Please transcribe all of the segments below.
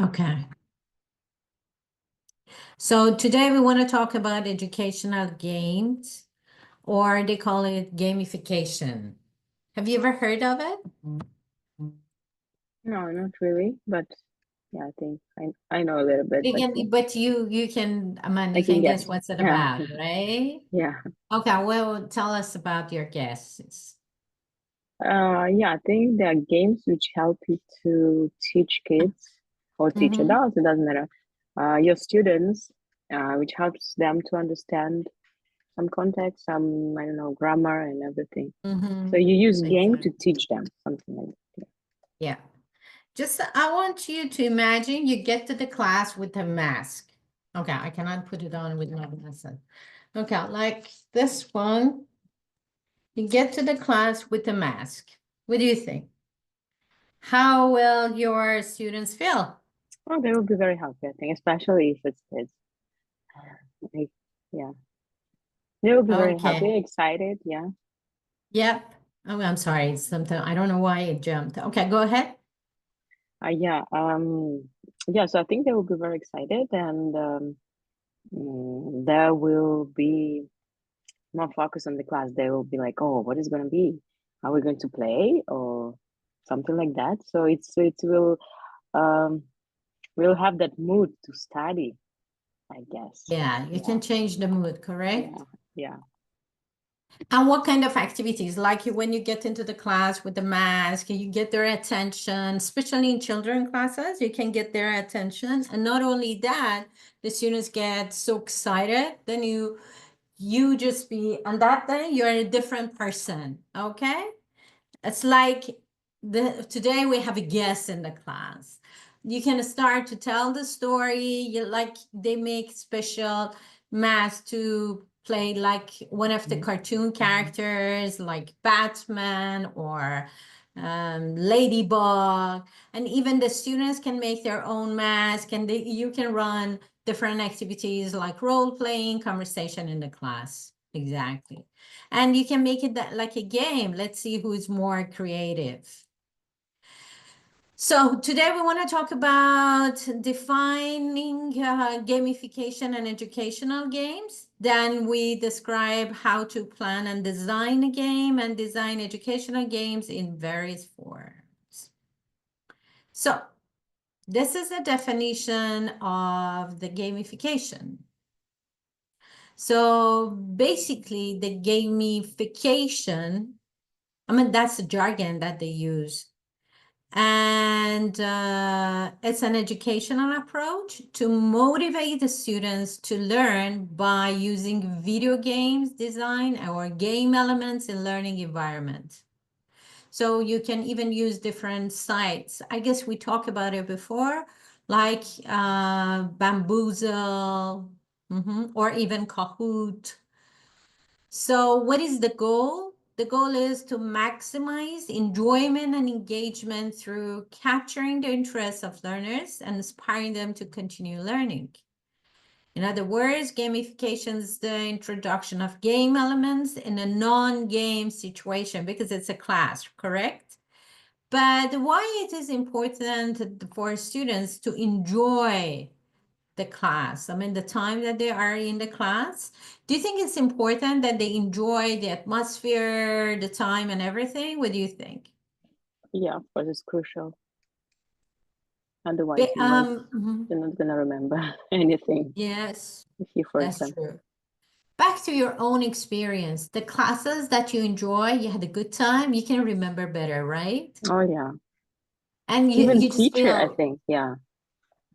Okay. So today we want to talk about educational games, or they call it gamification. Have you ever heard of it? No, not really, but yeah, I think I know a little bit, You but can, yeah, but you can, Amanda, I you can can guess guess. what's it Yeah, about, right? yeah. Okay, well, tell us about your guesses. Yeah, I think there are games which help you to teach kids or teach Mm-hmm. adults, it doesn't matter. Your students, which helps them to understand some context, some, I don't know, grammar and everything. So Mm-hmm. you use game to Exactly. teach them something like that. Yeah. Just, I want you to imagine you get to the class with a mask. Okay, I cannot put it on with no mask. Okay, like this one. You get to the class with a mask. What do you think? How will your students feel? Oh, they will be very happy, I think, especially if it's kids. Like, yeah, they will be very Okay. happy, excited. Yeah. Yep. Oh, I'm sorry. Something I don't know why it jumped. Okay, go ahead. Yeah. Yeah. So I think they will be very excited, and there will be more focus on the class. They will be like, "Oh, what is going to be? Are we going to play or something like that?" So it um will have that mood to study, I guess. Yeah, you Yeah. can change the mood, Yeah. correct? Yeah. And what kind of activities? Like when you get into the class with the mask, you get their attention, especially in children classes, you can get their attention. And not only that, the students get so excited, then you just be on that day, you're a different person. Okay. It's like today we have a guest in the class. You can start to tell the story. You like they make special masks to play like one of the cartoon characters, like Batman or Ladybug, and even the students can make their own mask, and you can run different activities like role playing, conversation in the class. Exactly. And you can make it that, like a game. Let's see who's more creative. So today we want to talk about defining gamification and educational games. Then we describe how to plan and design a game and design educational games in various forms. So this is a definition of the gamification. So basically the gamification, I mean, that's the jargon that they use. And it's an educational approach to motivate the students to learn by using video games design or game elements in learning environment. So you can even use different sites. I guess we talked about it before, like Bamboozle, or even Kahoot. So what is the goal? The goal is to maximize enjoyment and engagement through capturing the interests of learners and inspiring them to continue learning. In other words, gamification is the introduction of game elements in a non-game situation because it's a class, correct? But why it is important for students to enjoy the class, I mean, the time that they are in the class. Do you think it's important that they enjoy the atmosphere, the time, and everything? What do you think? Yeah. Of course, it's crucial. Otherwise, Mhm. you're not gonna remember anything Yes, if you force that's them. true. Back to your own experience, the classes that you enjoy, you had a good time, you can remember better, right? Oh yeah. And you, Even you just teacher, I feel, think. Yeah.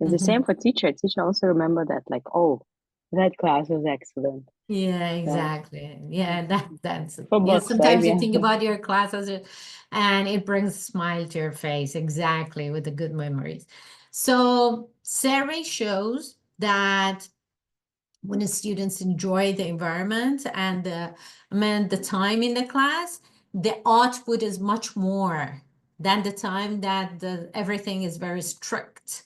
It's the same Mhm. for teacher. Teacher also remember that, like, oh, that class was excellent. Yeah, Yeah. exactly. Yeah, that's For yeah. both sides, Sometimes you yeah. think about your classes and it brings a smile to your face. Exactly, with the good memories. So survey shows that when the students enjoy the environment and I mean the time in the class, the output is much more than the time that everything is very strict.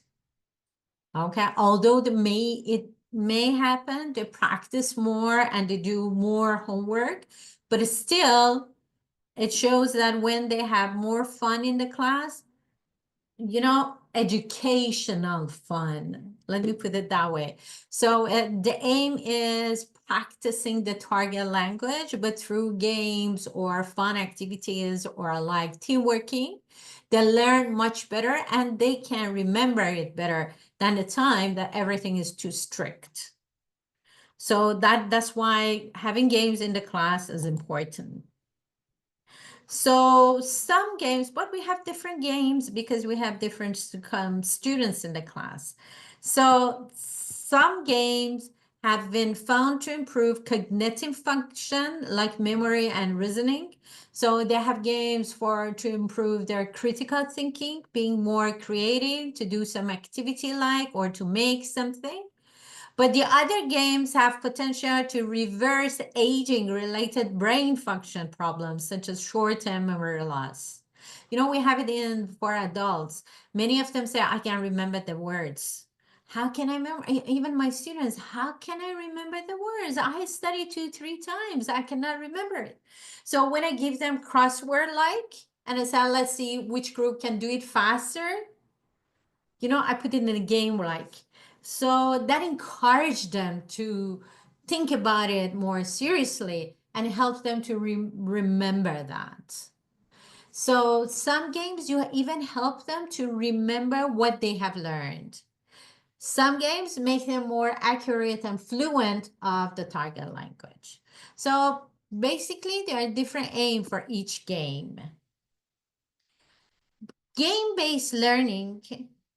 Okay, although it may happen, they practice more and they do more homework, but still, it shows that when they have more fun in the class, educational fun. Let me put it that way. So the aim is practicing the target language, but through games or fun activities or like team working, they learn much better and they can remember it better than the time that everything is too strict. So that's why having games in the class is important. So some games, but we have different games because we have different students in the class. So some games have been found to improve cognitive function like memory and reasoning. So they have games for to improve their critical thinking, being more creative, to do some activity like or to make something. But the other games have potential to reverse aging-related brain function problems, such as short-term memory loss. You know, we have it in for adults. Many of them say, I can't remember the words. How can I remember? Even my students, how can I remember the words? I studied 2, 3 times. I cannot remember it. So when I give them crossword like, and I say, let's see which group can do it faster, you know, I put it in a game like, so that encouraged them to think about it more seriously and helps them to remember that. So some games you even help them to remember what they have learned. Some games make them more accurate and fluent of the target language. So basically there are different aims for each game. Game-based learning,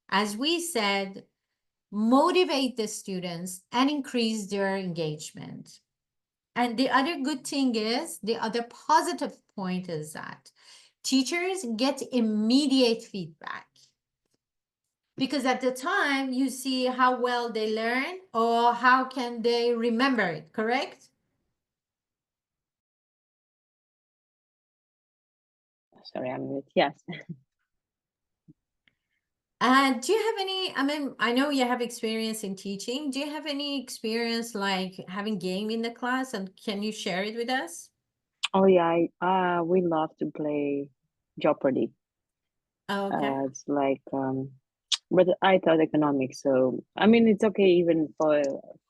as we said, motivate the students and increase their engagement. And the other good thing is, the other positive point is that teachers get immediate feedback. Because at the time you see how well they learn or how can they remember it, correct? Sorry, I'm mute. Yes. Do you have any, I mean, I know you have experience in teaching. Do you have any experience like having game in the class and can you share it with us? Oh yeah, we love to play Jeopardy. Oh, okay. It's like but I thought economics, so I mean it's okay even for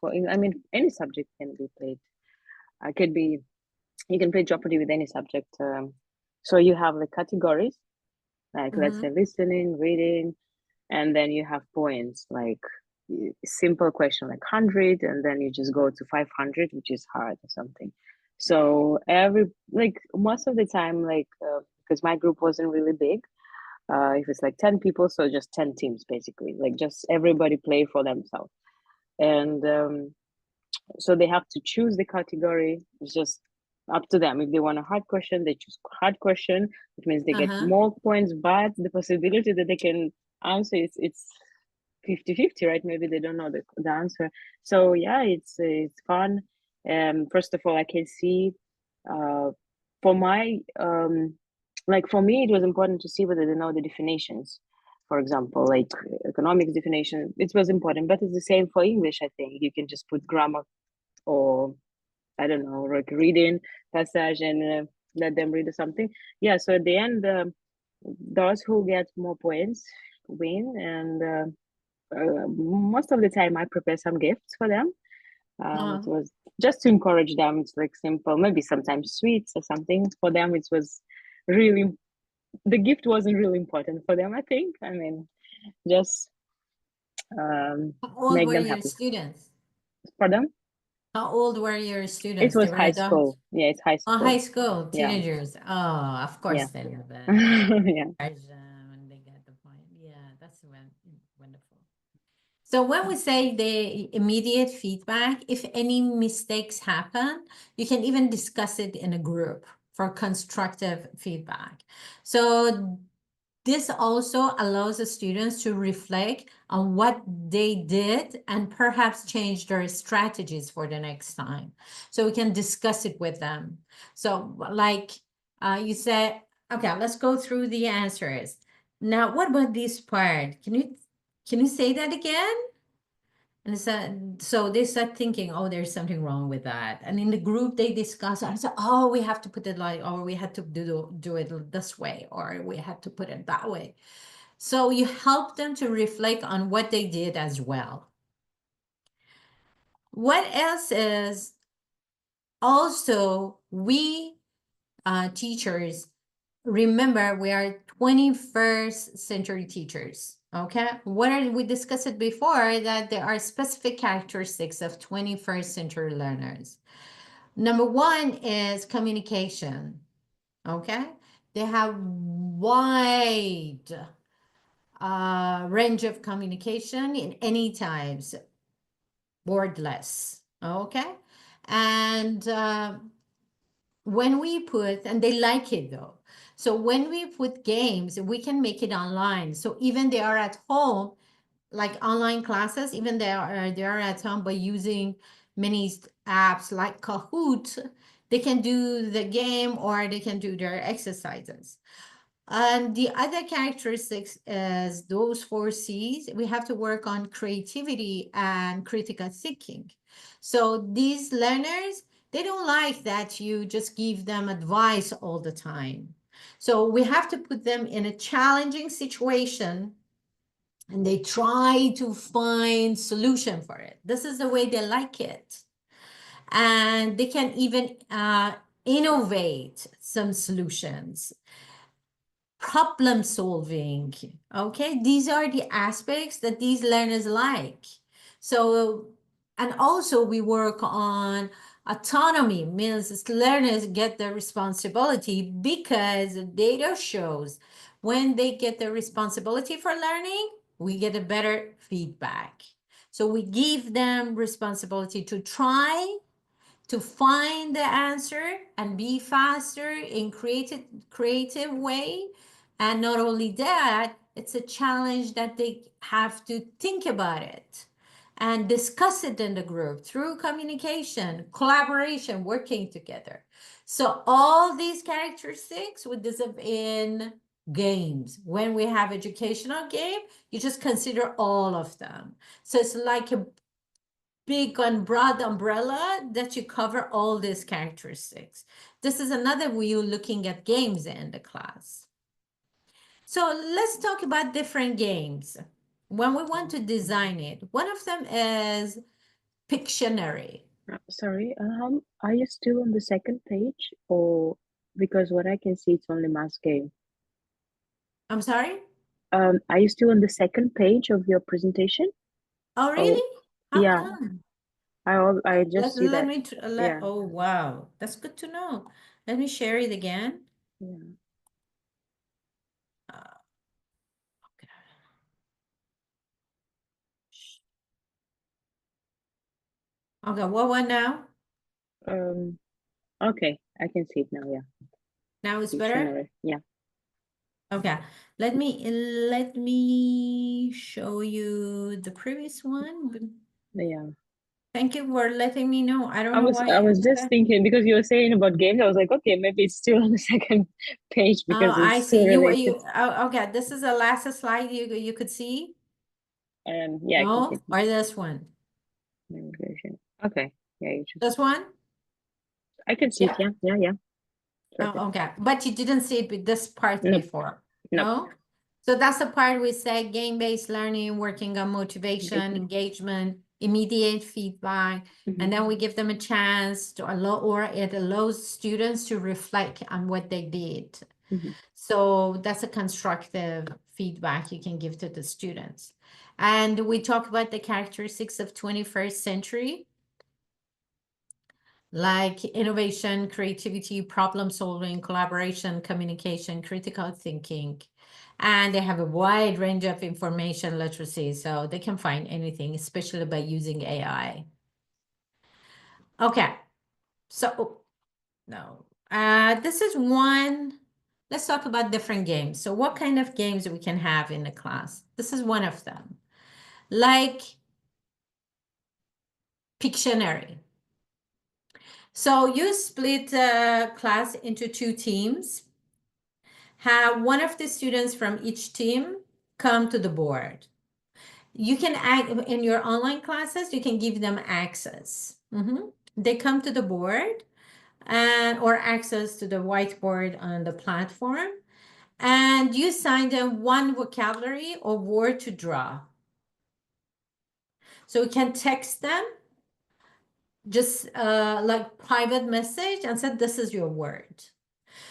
I mean any subject can be played. I could be you can play Jeopardy with any subject. So you have the categories like let's say Mm-hmm. listening, reading, and then you have points like simple question like 100, and then you just go to 500, which is hard or something. So every like most of the time, like because my group wasn't really big, if it's like 10 people, so just 10 teams basically, like just everybody play for themselves. And so they have to choose the category. It's just up to them. If they want a hard question, they choose hard question, which means they get Uh-huh. more points, but the possibility that they can answer it's 50-50, right? Maybe they don't know the answer. So yeah, it's fun. First of all, I can see uh for my like for me it was important to see whether they know the definitions. For example, like economics definition, it was important, but it's the same for English. I think you can just put grammar or I don't know, like reading passage and let them read something. Yeah, so at the end, those who get more points win, and most of the time I prepare some gifts for them. It Uh, was just to encourage them. It's like simple, maybe sometimes sweets or something. For them, it was really the gift wasn't really important for them. I think. I mean, just how old make were them your happy. students? For them, How old were your it students? They was were high adults? school. Yeah, it's high Oh, high school. school, Yeah, teenagers. Oh, of course yeah, they love it. yeah. When they get the point. Yeah, that's wonderful. So when we say the immediate feedback, if any mistakes happen, you can even discuss it in a group for constructive feedback. So this also allows the students to reflect on what they did and perhaps change their strategies for the next time. So we can discuss it with them. So like you said, okay, let's go through the answers. Now, what about this part? Can you say that again? And so they start thinking, oh, there's something wrong with that. And in the group, they discuss, I said, oh, we have to put it like, or we had to do it this way, or we had to put it that way. So you help them to reflect on what they did as well. What else is also we teachers, remember we are 21st century teachers. Okay, we discussed it before that there are specific characteristics of 21st century learners. Number one is communication. Okay, they have wide range of communication in any types, wordless. Okay, and when we put, and they like it though. So when we put games, we can make it online. So even they are at home, like online classes, even they are at home by using many apps like Kahoot, they can do the game or they can do their exercises. And the other characteristics is those four C's. We have to work on creativity and critical thinking. So these learners, they don't like that you just give them advice all the time. So we have to put them in a challenging situation and they try to find solution for it. This is the way they like it. And they can even innovate some solutions, problem solving. Okay, these are the aspects that these learners like. So, and also we work on autonomy, means learners get the responsibility because data shows when they get the responsibility for learning, we get a better feedback. So we give them responsibility to try to find the answer and be faster in creative way. And not only that, it's a challenge that they have to think about it and discuss it in the group through communication, collaboration, working together. So all these characteristics would develop in games. When we have educational game, you just consider all of them. So it's like a big and broad umbrella that you cover all these characteristics. This is another way you're looking at games in the class. So let's talk about different games. When we want to design it, one of them is Pictionary. Sorry, are you still on the second page, or because what I can see it's only mass game? I'm sorry? Are you still on the second page of your presentation? Oh, Oh, really? How yeah, come? I Let, just see let that. me, Yeah, oh, wow. That's good to know. Let me share it again. yeah. Uh, okay. Okay, what one now? Um, okay, I can see it now. Yeah, Now it's better? dictionary. Yeah, Okay, let me show you the previous one. yeah. Thank you for letting me know. I don't I know was why I was it's just thinking because you were saying about games. I was like, okay, maybe it's still on the second page Oh, because I it's see. still related. Okay, this is the last slide you could see. Yeah, I can see No, it. or this one. Navigation. Okay, yeah, you just. This one? I can see it. Yeah. Yeah, yeah, yeah. Perfect. Oh, okay. But you didn't see it with this part Nope, before. nope. No? So that's the part we say game-based learning, working on motivation, Engagement. engagement, immediate feedback, and then we give them a chance to allow, or it allows students to reflect on what they did. Mm-hmm. So that's a constructive feedback you can give to the students. And we talk about the characteristics of 21st century, like innovation, creativity, problem solving, collaboration, communication, critical thinking. And they have a wide range of information literacy, so they can find anything, especially by using AI. Okay, so no, this is one. Let's talk about different games. So what kind of games we can have in the class? This is one of them, like Pictionary. So you split the class into two teams. Have one of the students from each team come to the board. You can add in your online classes, you can give them access. They come to the board and or access to the whiteboard on the platform. And you assign them one vocabulary or word to draw. So you can text them just like private message and said, this is your word.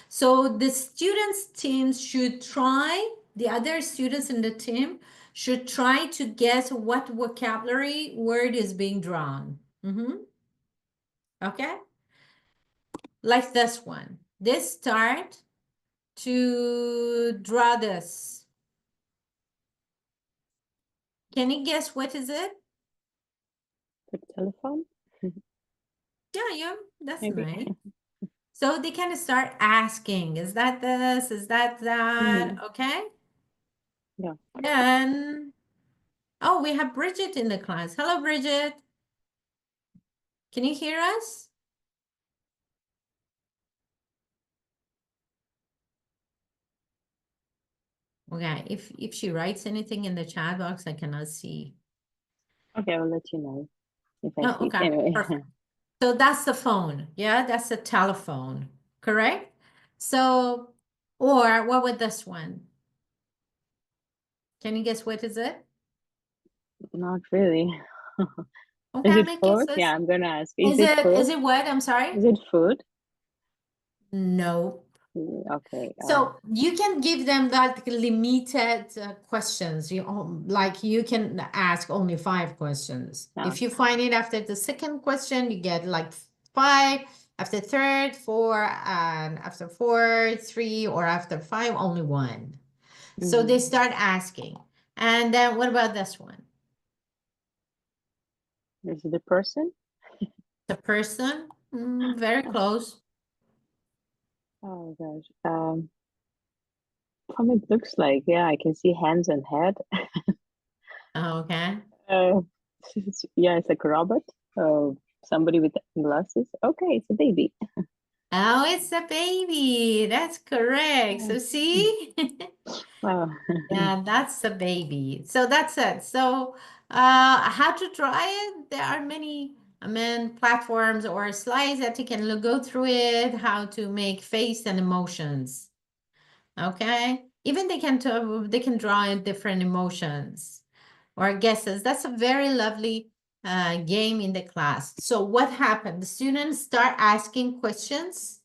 So the students' teams should try, the other students in the team should try to guess what vocabulary word is being drawn. Okay? Like this one. They start to draw this. Can you guess what is it? The telephone, Yeah, that's maybe. nice. So they can start asking, is that this? Is that that? Okay. Yeah. Then, oh, we have Bridget in the class. Hello, Bridget. Can you hear us? Okay, if she writes anything in the chat box, I cannot see. Okay, I'll let you know if I Oh, see it. okay, Anyway. perfect. So that's the phone. Yeah, that's the telephone, correct? So, or what with this one? Can you guess what is it? Not really. Is Okay, it make food? guesses. Yeah, I'm gonna ask. Is Is it it food? is it what? I'm sorry. Is it food? No. Okay. So you can give them that limited questions. Like you can ask only 5 questions. No. If you find it after the second question, you get like 5. After third, 4, and after 4, 3, or after 5, only 1. So they start asking. And then what about this one? Is it a person? The person? Very close. Oh gosh. From it looks like, yeah, I can see hands and head. Okay. Uh, yeah, it's like a robot. Somebody with glasses. Okay, it's a baby. Oh, it's a baby. That's correct. So see? Wow. Yeah, that's the baby. So that's it. So, how to try it? There are many, platforms or slides that you can go through it, how to make face and emotions. Okay. Even they can draw in different emotions or guesses. That's a very lovely game in the class. So what happened? The students start asking questions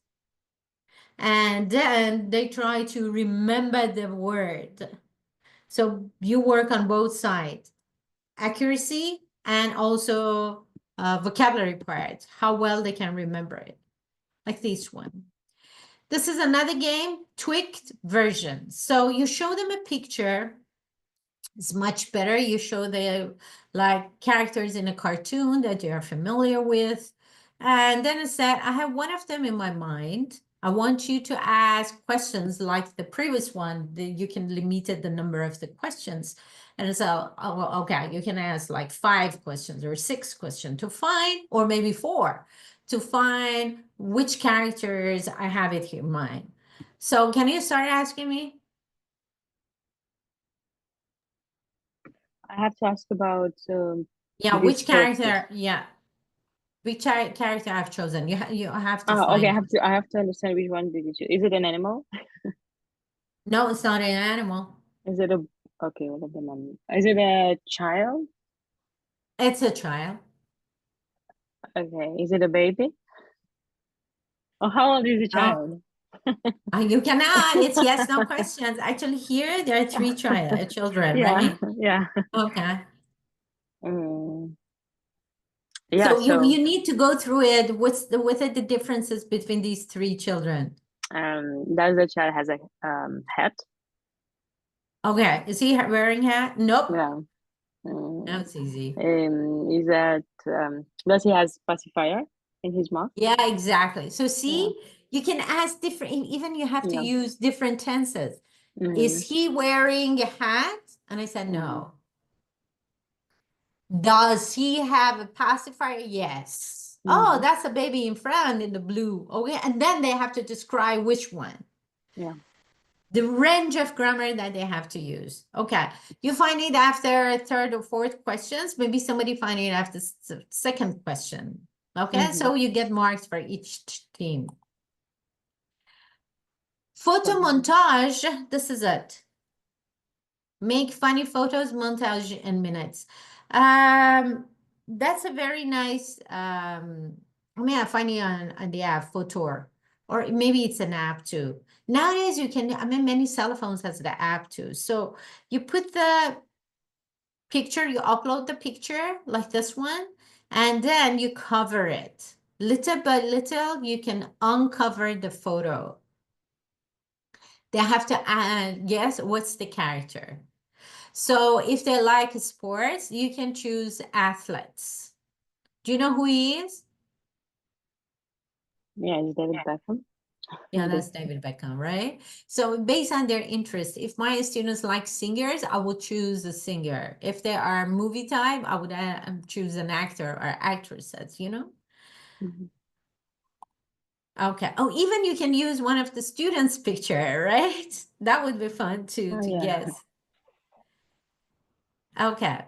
and then they try to remember the word. So you work on both sides, accuracy and also vocabulary part, how well they can remember it, like this one. This is another game, tweaked version. So you show them a picture. It's much better. You show the like characters in a cartoon that you are familiar with. And then it said, I have one of them in my mind. I want you to ask questions like the previous one. You can limit the number of the questions. And so, oh, okay, you can ask like 5 questions or 6 questions to find, or maybe 4, to find which characters I have it in mind. So can you start asking me? I have to ask about Yeah, these which characters. character? Yeah, which character I've chosen. You have to Ah, okay, find. I have to understand which one did you choose. Is it an animal? No, it's not an animal. Is it a okay, what of them is it a child? It's a child. Okay, is it a baby? Oh, how old is the Oh, child? you cannot. It's yes, no questions. Actually, here there are 3 children, Yeah, right? yeah. Okay. Mm, yeah, So you so need to go through it. What are the differences between these 3 children? does the child has a hat? Okay. Is he wearing hat? Nope. Yeah. Now Mm, it's easy. is that does he has pacifier in his mouth? Yeah, exactly. So Yeah, see, you can ask different, even you have to yeah. use different tenses. Mm-hmm, Is he wearing a hat? And I said, mm-hmm, no. Does he have a pacifier? Yes. Oh, mm-hmm. that's a baby in front in the blue. Okay. And then they have to describe which one. Yeah. The range of grammar that they have to use. Okay. You find it after third or fourth questions. Maybe somebody find it after second question. Okay. Mm-hmm. So you get marks for each team. Photo montage, this is it. Make funny photos, montage in minutes. That's a very nice, I find it on the app, Photor, or maybe it's an app too. Nowadays, you can, many cell phones has the app too. So you put the picture, you upload the picture like this one, and then you cover it. Little by little, you can uncover the photo. They have to guess what's the character. So if they like sports, you can choose athletes. Do you know who he is? Yeah, it's David Beckham. Yeah, that's David Beckham, right? So based on their interest, if my students like singers, I will choose a singer. If they are movie type, I would choose an actor or actresses, you know? Mm-hmm. Okay. Oh, even you can use one of the students' picture, right? That would be fun to Yeah. guess. Okay.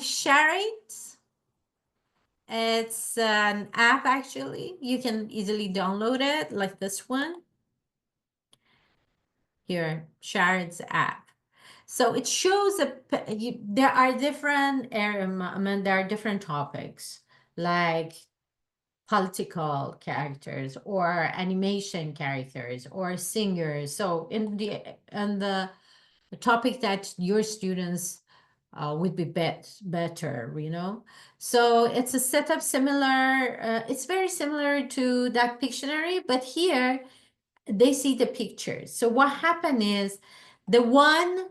Share it. It's an app actually. You can easily download it like this one. Here, Shared's app. So it shows there are different there are different topics like political characters or animation characters or singers. So in the topic that your students would be better, you know. So it's a setup similar. It's very similar to that Pictionary, but here they see the pictures. So what happened is the one,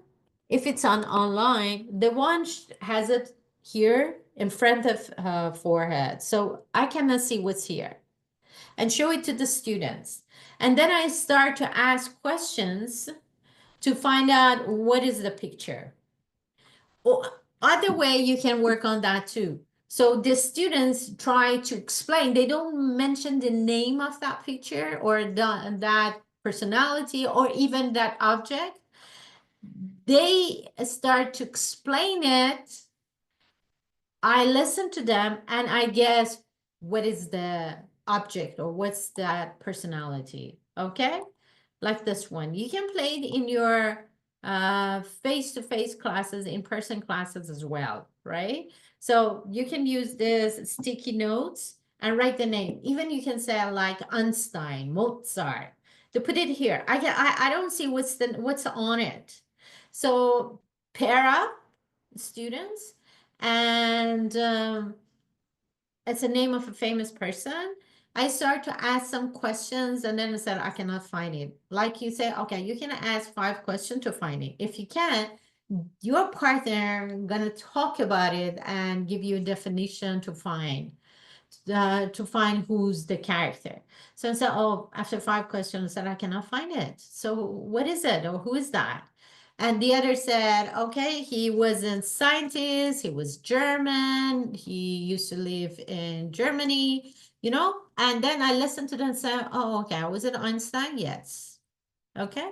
if it's on online, the one has it here in front of her forehead. So I cannot see what's here and show it to the students. And then I start to ask questions to find out what is the picture. Or other way you can work on that too. So the students try to explain, they don't mention the name of that picture or that personality or even that object. They start to explain it. I listen to them and I guess what is the object or what's that personality. Okay? Like this one. You can play it in your face-to-face classes, in-person classes as well, right? So you can use this sticky notes and write the name. Even you can say like Einstein, Mozart, to put it here. I don't see what's on it. So pair up students and it's a name of a famous person. I start to ask some questions and then I said, I cannot find it. Like you say, okay, you can ask 5 questions to find it. If you can't, your partner gonna talk about it and give you a definition to find who's the character. So I said, oh, after 5 questions, I said, I cannot find it. So what is it or who is that? And the other said, okay, he was a scientist, he was German, he used to live in Germany, you know? And then I listened to them and said, oh, okay, was it Einstein? Yes. Okay.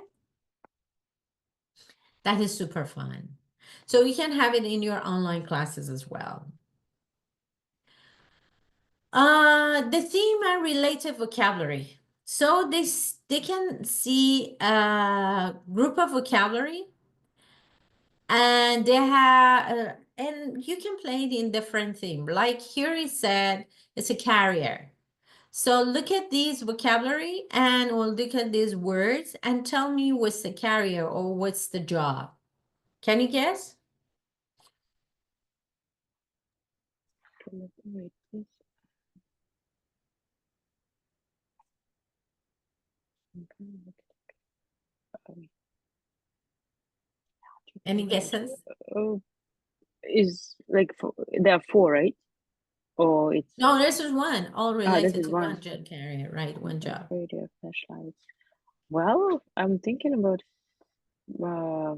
That is super fun. So you can have it in your online classes as well. The theme and related vocabulary. So they can see a group of vocabulary and they have and you can play it in different theme. Like here it said it's a carrier. So look at these vocabulary and we'll look at these words and tell me what's the carrier or what's the job. Can you guess? Wait, please. Any guesses? Oh, is like there are 4, right? Or it's No, this is one, all this related is to one. one job carrier, right? One job. Radio flashlights. Well, I'm thinking about uh,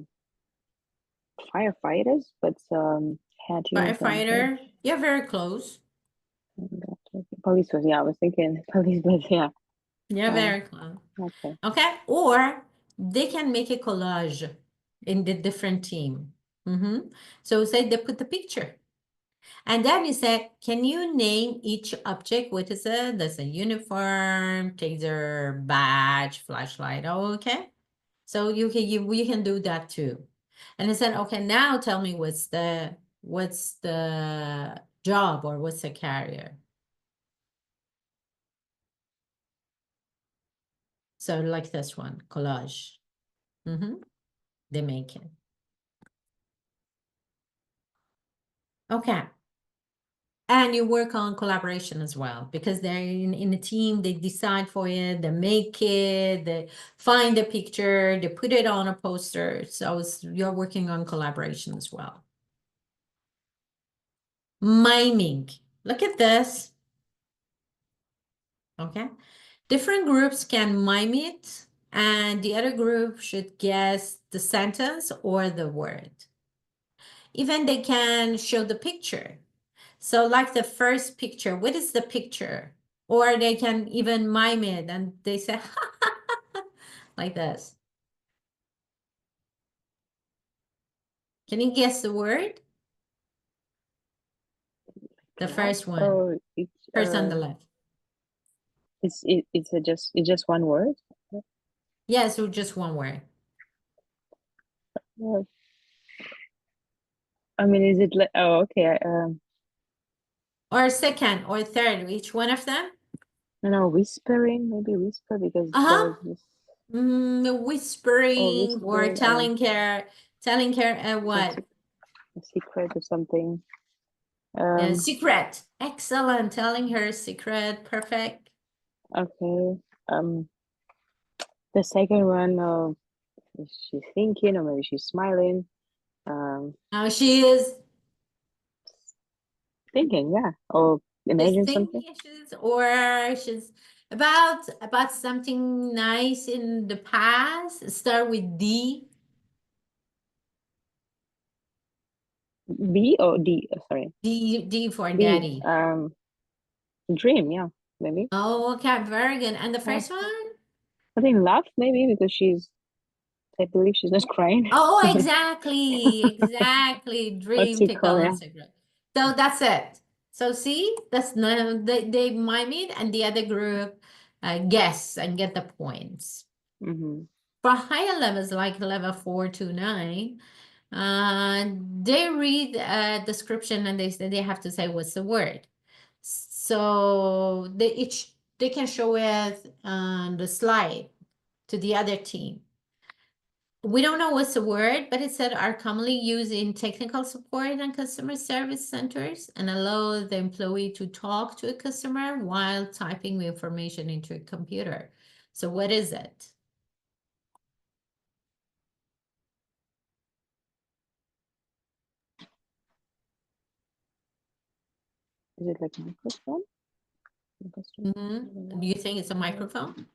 firefighters, but had you gone first? Firefighter, you're very close. Police was, yeah, I was thinking police, but yeah. You're very close. Okay. Okay, or they can make a collage in the different team. So say they put the picture. And then you said, can you name each object? What is it? There's a uniform, taser, badge, flashlight. Oh, okay. So you can do that too. And I said, okay, now tell me what's the job or what's the career? So like this one, collage. They make it. Okay. And you work on collaboration as well because they're in a team, they decide for it, they make it, they find a picture, they put it on a poster. So you're working on collaboration as well. Miming. Look at this. Okay. Different groups can mime it, and the other group should guess the sentence or the word. Even they can show the picture. So like the first picture, what is the picture? Or they can even mime it and they say like this. Can you guess the word? The first one. Oh, First on the left. it's just one word. Yeah, so just one word. Yeah. I mean, is it like, oh, okay. Or second or third, each one of them. No, whispering, maybe whisper because there Uh-huh. was this, or Whispering or whisper, telling her some what? a secret or something. Um, Secret. Excellent. Telling her secret. Perfect. okay. The second one, is she thinking, or maybe she's smiling? Now she is Thinking, yeah, or imagine something. thinking she's about something nice in the past. Start with D. B or D? Sorry, D for D. daddy. Dream, yeah, maybe. Oh, okay, very good. And the Uh, first one? I think laugh, maybe because I believe she's not crying. Oh, exactly. What's Dream, it pickle, called? and Yeah. cigarette. So that's it. So see, that's no, they mime it, and the other group guess and get the points. Mm-hmm. For higher levels, like level 4 to 9, they read a description and they have to say what's the word. So they can show it on the slide to the other team. We don't know what's the word, but it said are commonly used in technical support and customer service centers and allow the employee to talk to a customer while typing the information into a computer. So what is it? Is it like microphone? Do you think it's a microphone?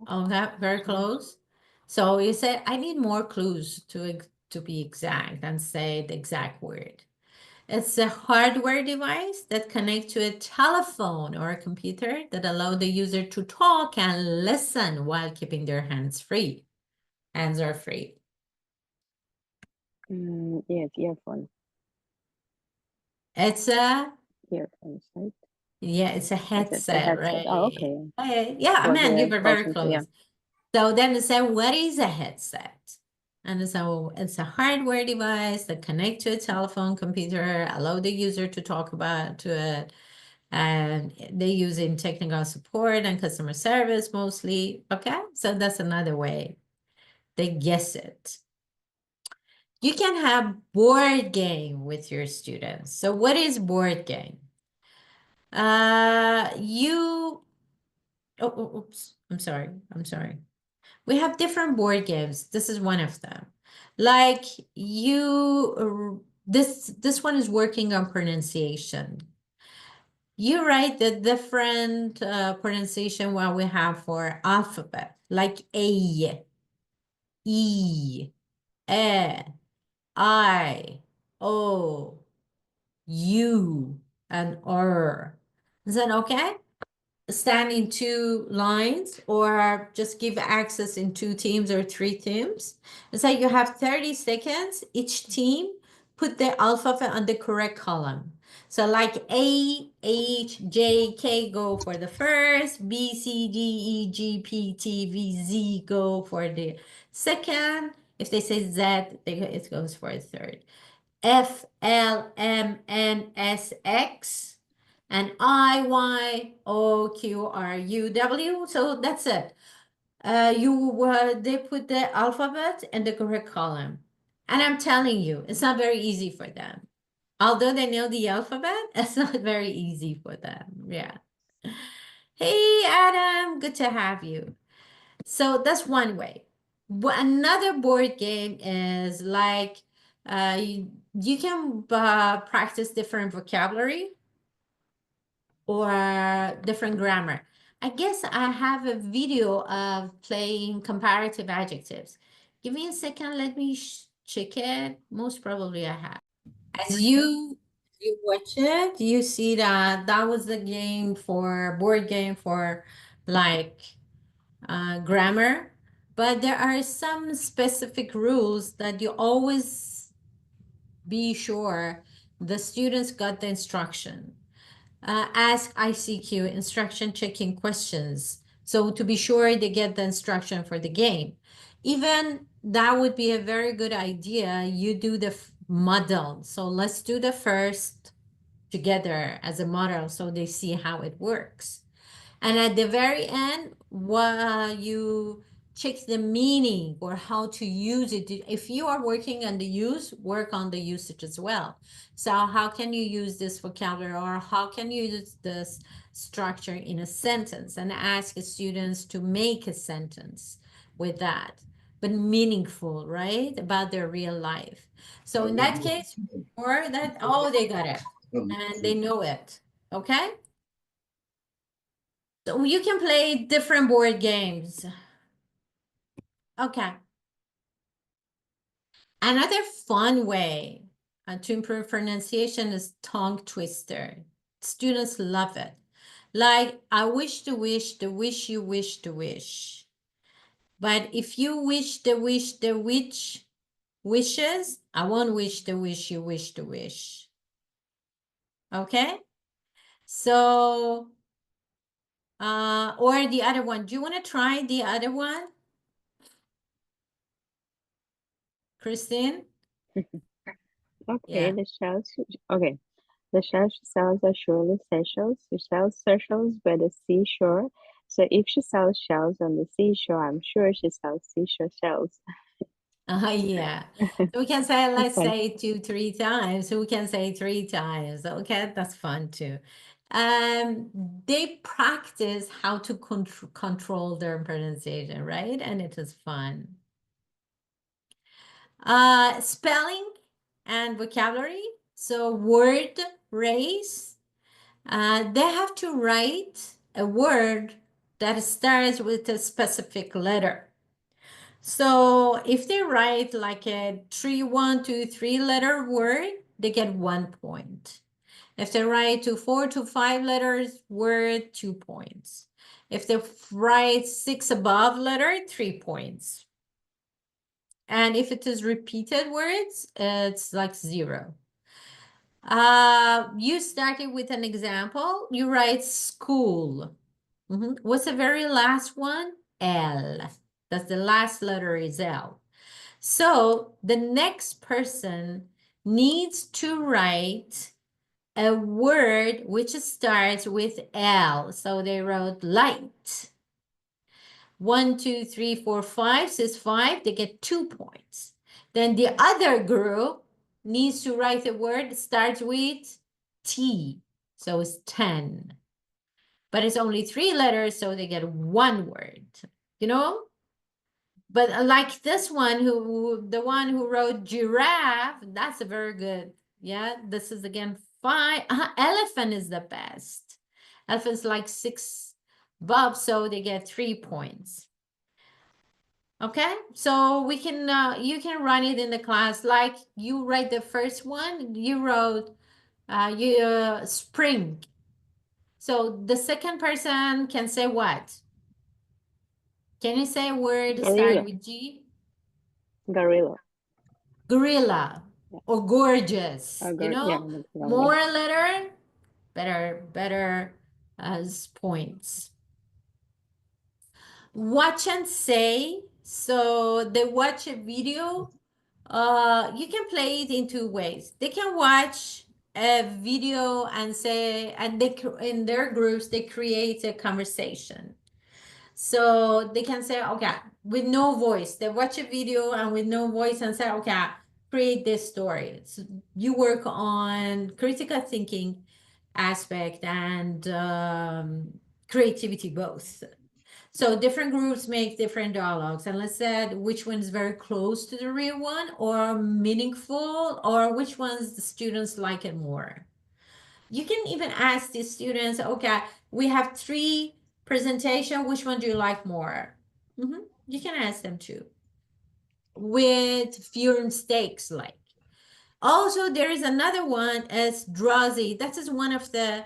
Okay, very close. So you said I need more clues to be exact and say the exact word. It's a hardware device that connects to a telephone or a computer that allow the user to talk and listen while keeping their hands free. Hands are free. Yeah, it's earphone. It's a Earphones, right? yeah, it's a Is it a headset, headset? Oh, right? okay. Yeah, Was man, you were very close to, yeah. close. So then it said, what is a headset? And so it's a hardware device that connects to a telephone, computer, allow the user to talk about to it. And they use in technical support and customer service mostly. Okay, so that's another way they guess it. You can have board game with your students. So what is board game? You, oops, I'm sorry. We have different board games. This is one of them. Like this one is working on pronunciation. You write the different pronunciation what we have for alphabet, like A, E, E, I, O, U, and R. Is that okay? Stand in two lines or just give access in two teams or three teams. It's like you have 30 seconds each team put the alphabet on the correct column. So like A, H, J, K go for the first, B, C, D, E, G, P, T, V, Z go for the second. If they say Z, it goes for a third. F, L, M, N, S, X, and I, Y, O, Q, R, U, W. So that's it. They put the alphabet in the correct column. And I'm telling you, it's not very easy for them. Although they know the alphabet, it's not very easy for them. Yeah. Hey, Adam, good to have you. So that's one way. Another board game is like you can practice different vocabulary or different grammar. I guess I have a video of playing comparative adjectives. Give me a second, let me check it. Most probably I have. As you watch it, you see that that was the game for board game for like grammar, but there are some specific rules that you always be sure the students got the instruction. Ask ICQ instruction checking questions. So to be sure they get the instruction for the game. Even that would be a very good idea. You do the model. So let's do the first together as a model so they see how it works. And at the very end, while you check the meaning or how to use it, if you are working on the use, work on the usage as well. So how can you use this vocabulary or how can you use this structure in a sentence and ask students to make a sentence with that, but meaningful, right? About their real life. So in that case, or that, oh, they got it and they know it. Okay. So you can play different board games. Okay. Another fun way to improve pronunciation is tongue twister. Students love it. Like, I wish to wish, the wish you wish to wish. But if you wish the wish, the which wishes, I won't wish the wish you wish to wish. Okay? So, or the other one. Do you want to try the other one, Christine? Okay, Yeah. okay. The shell she sells are surely seashells. She sells seashells by the seashore. So if she sells shells on the seashore, I'm sure she sells seashore shells. Yeah. So we can say, That's let's fun. say two, three times. So we can say three times. Okay, that's fun too. Um, they practice how to control their pronunciation, right? And it is fun. Spelling and vocabulary. So word race. They have to write a word that starts with a specific letter. So if they write like a 3 1 2 3 letter word, they get 1 point. If they write to 4 to 5 letters word, 2 points. If they write six above letter, 3 points. And if it is repeated words, it's like 0. You started with an example. You write school. What's the very last one? L. That's the last letter is L. So the next person needs to write a word which starts with L. So they wrote light. 1 2 3 4 5 says 5, they get 2 points. Then the other group needs to write a word that starts with T. So it's 10. But it's only 3 letters, so they get one word. You know? But like this one, the one who wrote giraffe, that's a very good. Yeah, this is again 5. Elephant is the best. Elephant's like 6 above, so they get 3 points. Okay, so we can you can run it in the class. Like you write the first one, you wrote spring. So the second person can say what? Can you say a word starting Gorilla. with G? Gorilla. Gorilla. or gorgeous. Oh You God, yeah, know, that's more lovely. letter, better as points. Watch and say. So they watch a video. You can play it in two ways. They can watch a video and say, and in their groups they create a conversation. So they can say, okay, with no voice, they watch a video and with no voice and say, okay, create this story. So you work on critical thinking aspect and creativity both. So different groups make different dialogues, and let's say which one is very close to the real one or meaningful, or which ones the students like it more. You can even ask the students, okay, we have three presentation, which one do you like more? You can ask them too, with fewer mistakes like. Also, there is another one as Drazi. That is one of the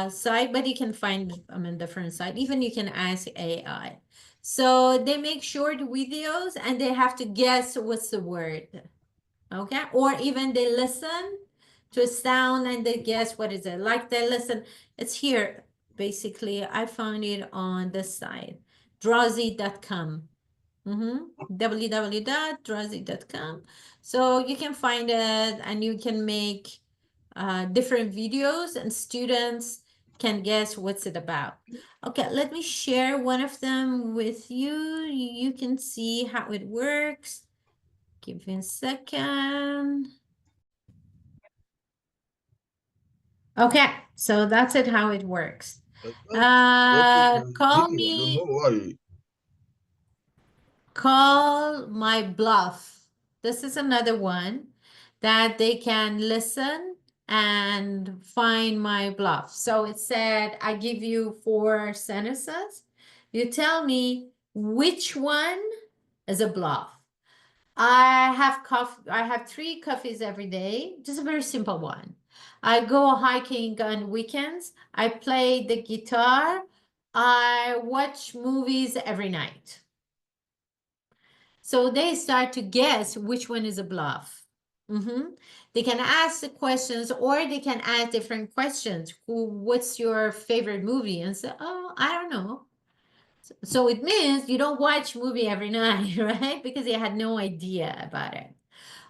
site, but you can find them in different site. Even you can ask AI. So they make short videos and they have to guess what's the word. Okay. Or even they listen to a sound and they guess what is it. Like they listen. It's here. Basically, I found it on this site, drazi.com. www.drazi.com. So you can find it and you can make different videos and students can guess what's it about. Okay, let me share one of them with you. You can see how it works. Give me a second. Okay, so that's it, how it works. That is a Call video. I don't me know why. Call my bluff. This is another one that they can listen and find my bluff. So it said, I give you four sentences. You tell me which one is a bluff. I have coffee. I have three coffees every day. Just a very simple one. I go hiking on weekends. I play the guitar. I watch movies every night. So they start to guess which one is a bluff. They can ask the questions or they can ask different questions. What's your favorite movie? And say, oh, I don't know. So it means you don't watch movie every night, right? Because you had no idea about it.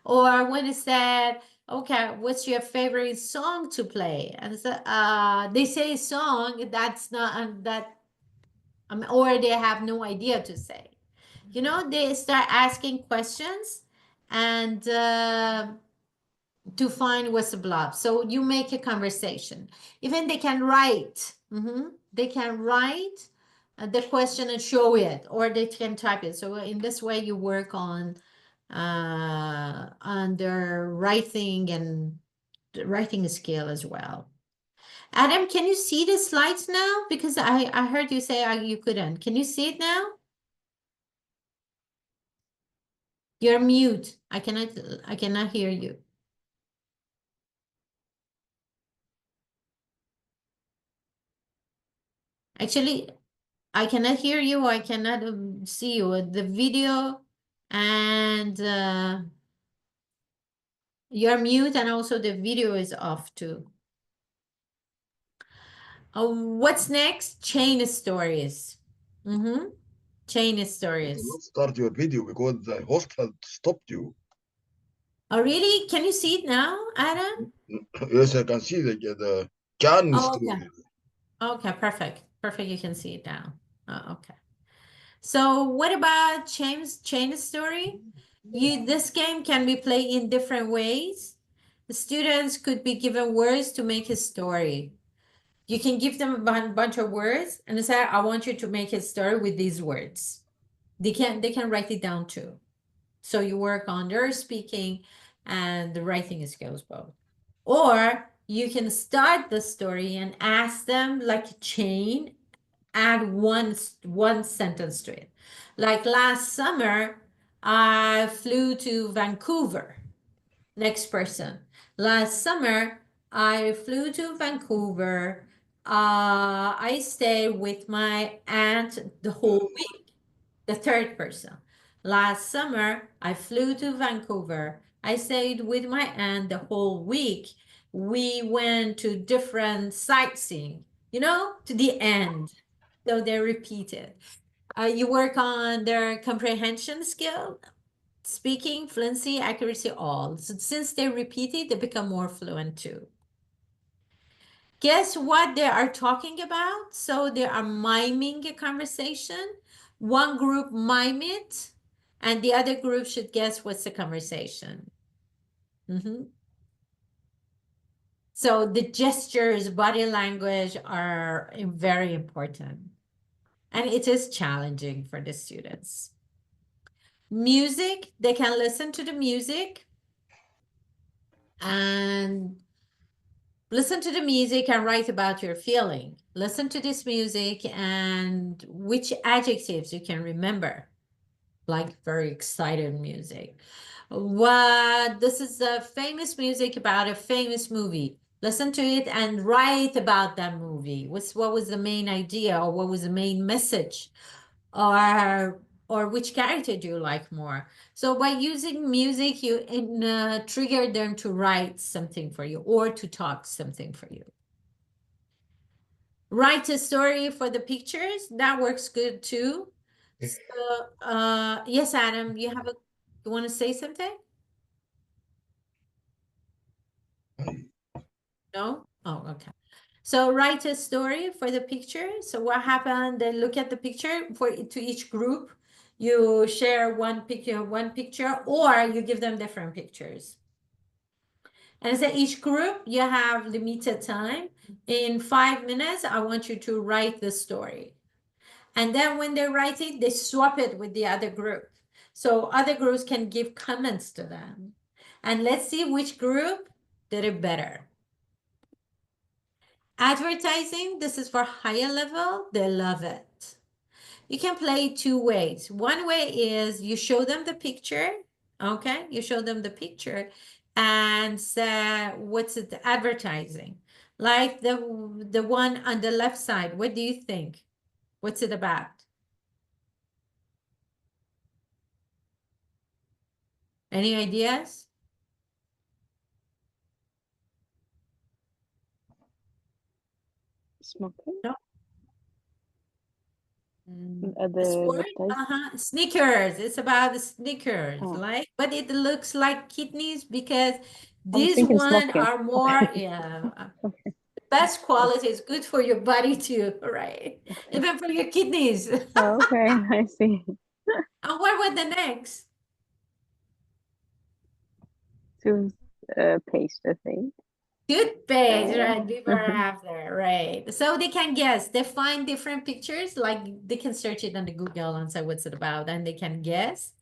Or when it said, okay, what's your favorite song to play? And so, they say song, that's not that, or they have no idea to say. They start asking questions and to find what's the blob. So you make a conversation. Even they can write. They can write the question and show it, or they can type it. So in this way, you work on their writing and the writing skill as well. Adam, can you see the slides now? Because I heard you say you couldn't. Can you see it now? You're mute. I cannot hear you. Actually, I cannot hear you. I cannot see you. The video and you're mute and also the video is off too. What's next? Chain stories. Chain You stories. cannot start your video because the host has stopped you. Oh, really? Can you see it now, Adam? Yes, I can see the can Oh, okay. story. Okay, perfect. Perfect. You can see it now. Oh, okay. So what about chain story? This game can be played in different ways. The students could be given words to make a story. You can give them a bunch of words and say, I want you to make a story with these words. They can write it down too. So you work on their speaking and the writing skills both. Or you can start the story and ask them like a chain, add one sentence to it. Like last summer, I flew to Vancouver. Next person. Last summer, I flew to Vancouver. I stayed with my aunt the whole week. The third person. Last summer, I flew to Vancouver. I stayed with my aunt the whole week. We went to different sightseeing, to the end. So they repeated. You work on their comprehension skill, speaking, fluency, accuracy, all. So since they repeat it, they become more fluent too. Guess what they are talking about? So they are miming a conversation. One group mime it, and the other group should guess what's the conversation. So the gestures, body language are very important. And it is challenging for the students. Music, they can listen to the music and listen to the music and write about your feeling. Listen to this music and which adjectives you can remember, like very excited music. This is a famous music about a famous movie. Listen to it and write about that movie. What was the main idea, or what was the main message, or which character do you like more? So by using music, you trigger them to write something for you or to talk something for you. Write a story for the pictures. That works good too. So, yes, Adam, you want to say something? No? Oh, okay. So write a story for the picture. So what happened? They look at the picture to each group. You share one picture, or you give them different pictures. And so each group, you have limited time. In 5 minutes, I want you to write the story. And then when they write it, they swap it with the other group. So other groups can give comments to them. And let's see which group did it better. Advertising, this is for higher level, they love it. You can play two ways. One way is you show them the picture, okay? You show them the picture and say, what's it, advertising? Like the one on the left side, what do you think? What's it about? Any ideas? Smoking? No. The Sport? advertise? Sneakers. It's about the sneakers, Oh, but it looks like kidneys because I was these thinking one smoking. are more, Okay. best quality is good for your body too, right? Even for your kidneys. Oh, okay, I see. And what were the next? Toothpaste, I think. Toothpaste, right? Before or after, right? So they can guess. They find different pictures, like they can search it on the Google and say what's it about, and they can guess.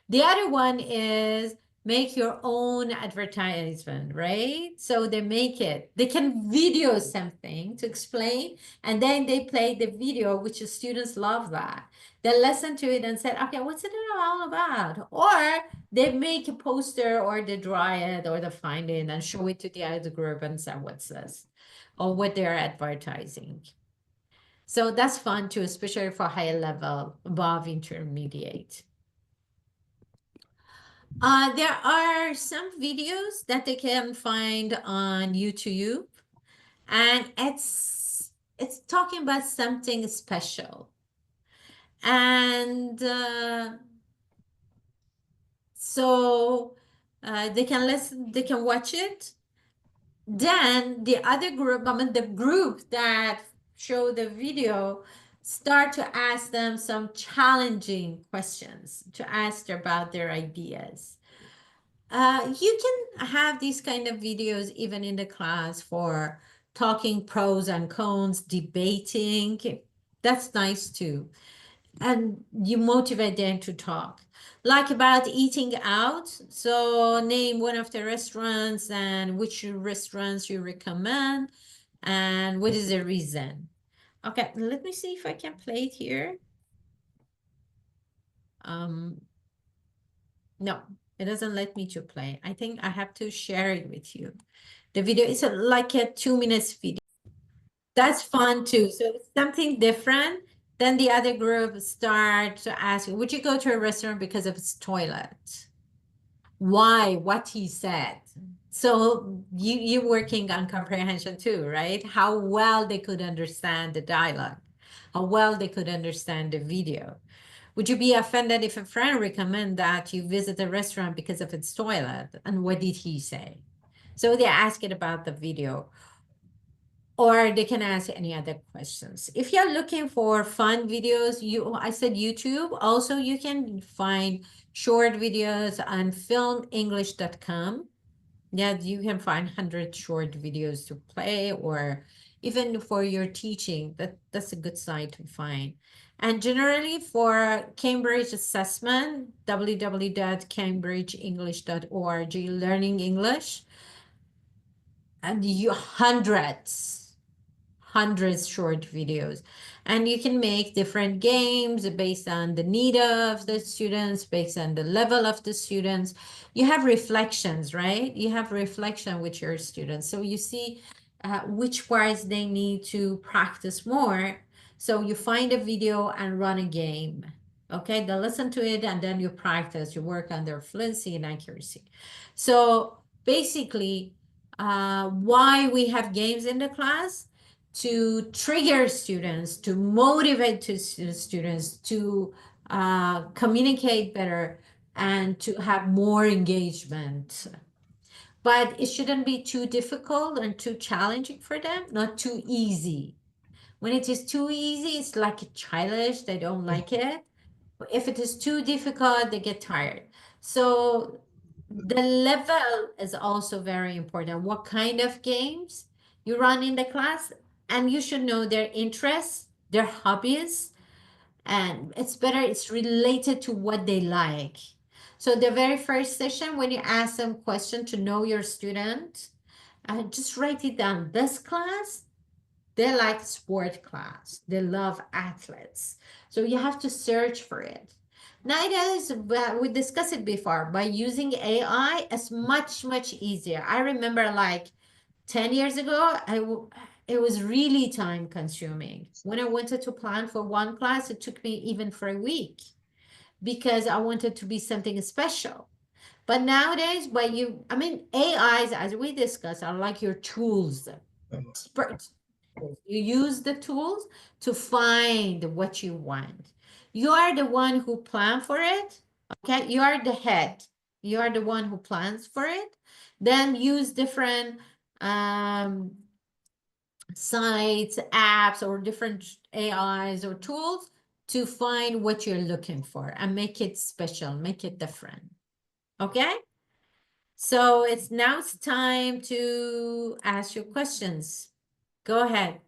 The other one is make your own advertisement, right? So they make it. They can video something to explain, and then they play the video, which the students love that. They listen to it and say, okay, what's it all about? Or they make a poster, or they draw it, or they find it and show it to the other group and say, what's this? Or what they're advertising. So that's fun too, especially for higher level, above intermediate. There are some videos that they can find on YouTube, and it's talking about something special. And so they can listen, they can watch it. Then the other group, I mean the group that show the video, start to ask them some challenging questions to ask about their ideas. You can have these kind of videos even in the class for talking pros and cons, debating. That's nice too. And you motivate them to talk. Like about eating out. So name one of the restaurants and which restaurants you recommend and what is the reason. Okay, let me see if I can play it here. No, it doesn't let me to play. I think I have to share it with you. The video is like a 2 minutes video. That's fun too. So it's something different. Then the other group start to ask you, would you go to a restaurant because of its toilet? why, what he said. So you're working on comprehension too, right? How well they could understand the dialogue, how well they could understand the video. Would you be offended if a friend recommend that you visit a restaurant because of its toilet? And what did he say? So they ask it about the video, or they can ask any other questions. If you're looking for fun videos, I said YouTube. Also, you can find short videos on filmenglish.com. Yeah, you can find 100 short videos to play, or even for your teaching, that's a good site to find. And generally for Cambridge assessment, www.cambridgeenglish.org, learning English, and you hundreds short videos, and you can make different games based on the need of the students, based on the level of the students. You have reflections, right? You have reflection with your students, so you see which parts they need to practice more. So you find a video and run a game. Okay, they listen to it and then you practice, you work on their fluency and accuracy. So basically, why we have games in the class: to trigger students, to motivate students to communicate better and to have more engagement. But it shouldn't be too difficult and too challenging for them, not too easy. When it is too easy, it's like childish, they don't like it. If it is too difficult, they get tired. So the level is also very important. What kind of games you run in the class, and you should know their interests, their hobbies, and it's better, it's related to what they like. So the very first session, when you ask them question to know your student, just write it down. This class, they like sport class. They love athletes. So you have to search for it. Nowadays, we discussed it before, by using AI, it's much, much easier. I remember like 10 years ago, it was really time consuming. When I wanted to plan for one class, it took me even for a week because I wanted to be something special. But nowadays, I mean, AIs, as we discussed, are like your tools. Experts. You use the tools to find what you want. You are the one who plan for it. Okay, you are the head. You are the one who plans for it. Then use different sites, apps, or different AIs or tools to find what you're looking for and make it special, make it different. Okay? So it's time to ask your questions. Go ahead.